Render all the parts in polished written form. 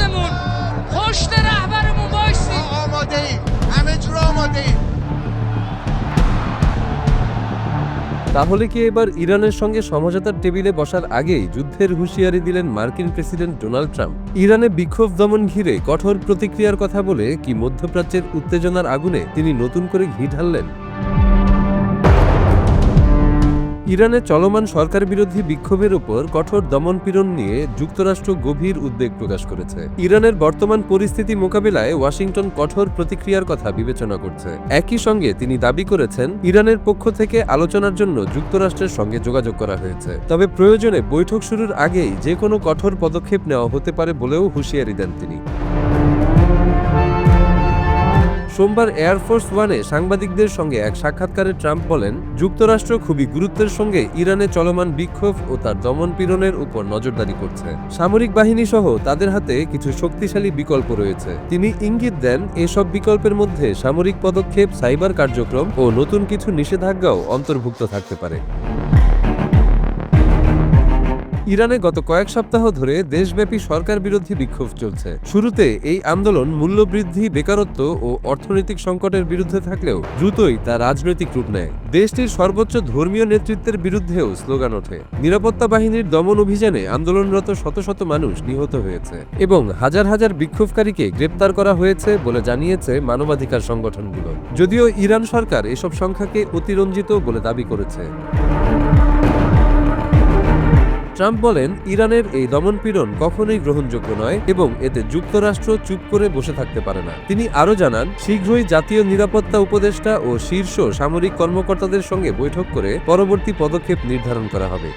خودمون پشت رهبرمون وایسیم. آماده ایم، همه جور آماده ایم. তাহলে কি এবার ইরানের সঙ্গে সমঝোতার টেবিলে বসার আগেই যুদ্ধের হুঁশিয়ারি দিলেন মার্কিন প্রেসিডেন্ট ডোনাল্ড ট্রাম্প? ইরানে বিক্ষোভ দমন ঘিরে কঠোর প্রতিক্রিয়ার কথা বলে কি মধ্যপ্রাচ্যের উত্তেজনার আগুনে তিনি নতুন করে ঘি ঢাললেন? ইরানে চলমান সরকার বিরোধী বিক্ষোভের উপর কঠোর দমনপীড়ন নিয়ে যুক্তরাষ্ট্র গভীর উদ্বেগ প্রকাশ করেছে। ইরানের বর্তমান পরিস্থিতি মোকাবিলায় ওয়াশিংটন কঠোর প্রতিক্রিয়ার কথা বিবেচনা করছে। একই সঙ্গে তিনি দাবি করেছেন, ইরানের পক্ষ থেকে আলোচনার জন্য যুক্তরাষ্ট্রের সঙ্গে যোগাযোগ করা হয়েছে, তবে প্রয়োজনে বৈঠক শুরুর আগেই যে কোনো কঠোর পদক্ষেপ নেওয়া হতে পারে বলেও হুঁশিয়ারি দেন তিনি। সোমবার এয়ারফোর্স ওয়ানে সাংবাদিকদের সঙ্গে এক সাক্ষাৎকারে ট্রাম্প বলেন, যুক্তরাষ্ট্র খুবই গুরুত্বের সঙ্গে ইরানে চলমান বিক্ষোভ ও তার দমনপীড়নের উপর নজরদারি করছে। সামরিক বাহিনী সহ তাদের হাতে কিছু শক্তিশালী বিকল্প রয়েছে। তিনি ইঙ্গিত দেন, এসব বিকল্পের মধ্যে সামরিক পদক্ষেপ, সাইবার কার্যক্রম ও নতুন কিছু নিষেধাজ্ঞাও অন্তর্ভুক্ত থাকতে পারে। ইরানে গত কয়েক সপ্তাহ ধরে দেশব্যাপী সরকার বিরোধী বিক্ষোভ চলছে। শুরুতে এই আন্দোলন মূল্যবৃদ্ধি, বেকারত্ব ও অর্থনৈতিক সংকটের বিরুদ্ধে থাকলেও দ্রুতই তা রাজনৈতিক রূপ নেয়। দেশটির সর্বোচ্চ ধর্মীয় নেতৃত্বের বিরুদ্ধেও স্লোগান ওঠে। নিরাপত্তা বাহিনীর দমন অভিযানে আন্দোলনরত শত শত মানুষ নিহত হয়েছে এবং হাজার হাজার বিক্ষোভকারীকে গ্রেপ্তার করা হয়েছে বলে জানিয়েছে মানবাধিকার সংগঠনগুলো। যদিও ইরান সরকার এসব সংখ্যাকে অতিরঞ্জিত বলে দাবি করেছে। ট্রাম্প বলেন, ইরানের এই দমনপীড়ন কখনোই গ্রহণযোগ্য নয় এবং এতে যুক্তরাষ্ট্র চুপ করে বসে থাকতে পারে না। তিনি আরও জানান, শীঘ্রই জাতীয় নিরাপত্তা উপদেষ্টা ও শীর্ষ সামরিক কর্মকর্তাদের সঙ্গে বৈঠক করে পরবর্তী পদক্ষেপ নির্ধারণ করা হবে।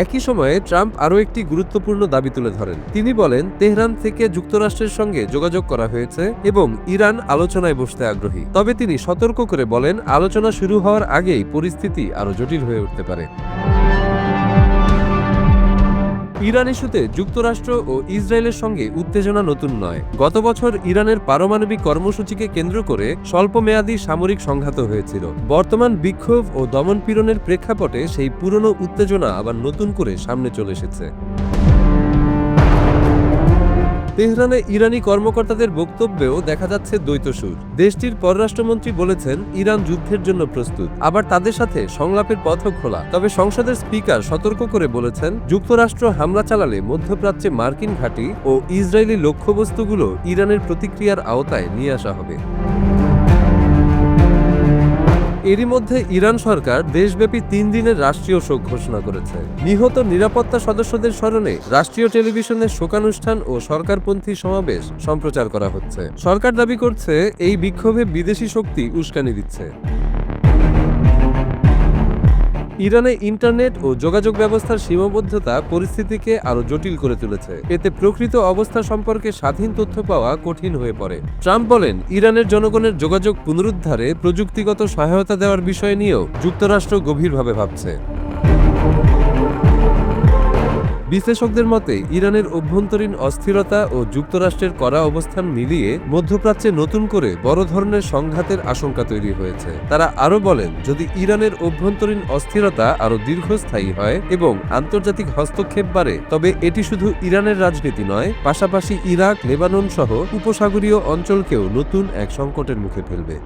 একই সময়ে ট্রাম্প আরও একটি গুরুত্বপূর্ণ দাবি তুলে ধরেন। তিনি বলেন, তেহরান থেকে যুক্তরাষ্ট্রের সঙ্গে যোগাযোগ করা হয়েছে এবং ইরান আলোচনায় বসতে আগ্রহী। তবে তিনি সতর্ক করে বলেন, আলোচনা শুরু হওয়ার আগেই পরিস্থিতি আরও জটিল হয়ে উঠতে পারে। ইরান ইস্যুতে যুক্তরাষ্ট্র ও ইসরায়েলের সঙ্গে উত্তেজনা নতুন নয়। গত বছর ইরানের পারমাণবিক কর্মসূচিকে কেন্দ্র করে স্বল্পমেয়াদী সামরিক সংঘাত হয়েছিল। বর্তমান বিক্ষোভ ও দমনপীড়নের প্রেক্ষাপটে সেই পুরনো উত্তেজনা আবার নতুন করে সামনে চলে এসেছে। তেহরানে ইরানি কর্মকর্তাদের বক্তব্যেও দেখা যাচ্ছে দ্বৈত সুর। দেশটির পররাষ্ট্রমন্ত্রী বলেছেন, ইরান যুদ্ধের জন্য প্রস্তুত, আবার তাদের সাথে সংলাপের পথও খোলা। তবে সংসদের স্পিকার সতর্ক করে বলেছেন, যুক্তরাষ্ট্র হামলা চালালে মধ্যপ্রাচ্যে মার্কিন ঘাঁটি ও ইসরায়েলি লক্ষ্যবস্তুগুলো ইরানের প্রতিক্রিয়ার আওতায় নিয়ে আসা হবে। এরই মধ্যে ইরান সরকার দেশব্যাপী 3 দিনের রাষ্ট্রীয় শোক ঘোষণা করেছে। নিহত নিরাপত্তা সদস্যদের স্মরণে রাষ্ট্রীয় টেলিভিশনের শোকানুষ্ঠান ও সরকারপন্থী সমাবেশ সম্প্রচার করা হচ্ছে। সরকার দাবি করছে, এই বিক্ষোভে বিদেশি শক্তি উস্কানি দিচ্ছে। ইরানে ইন্টারনেট ও যোগাযোগ ব্যবস্থার সীমাবদ্ধতা পরিস্থিতিকে আরও জটিল করে তুলেছে। এতে প্রকৃত অবস্থা সম্পর্কে স্বাধীন তথ্য পাওয়া কঠিন হয়ে পড়ে। ট্রাম্প বলেন, ইরানের জনগণের যোগাযোগ পুনরুদ্ধারে প্রযুক্তিগত সহায়তা দেওয়ার বিষয় নিয়েও যুক্তরাষ্ট্র গভীরভাবে ভাবছে। বিশ্লেষকদের মতে, ইরানের অভ্যন্তরীণ অস্থিরতা ও যুক্তরাষ্ট্রের কড়া অবস্থান মিলিয়ে মধ্যপ্রাচ্যে নতুন করে বড় ধরনের সংঘাতের আশঙ্কা তৈরি হয়েছে। তারা আরও বলেন, যদি ইরানের অভ্যন্তরীণ অস্থিরতা আরও দীর্ঘস্থায়ী হয় এবং আন্তর্জাতিক হস্তক্ষেপ বাড়ে, তবে এটি শুধু ইরানের রাজনীতি নয়, পাশাপাশি ইরাক, লেবানন সহ উপসাগরীয় অঞ্চলকেও নতুন এক সংকটের মুখে ফেলবে।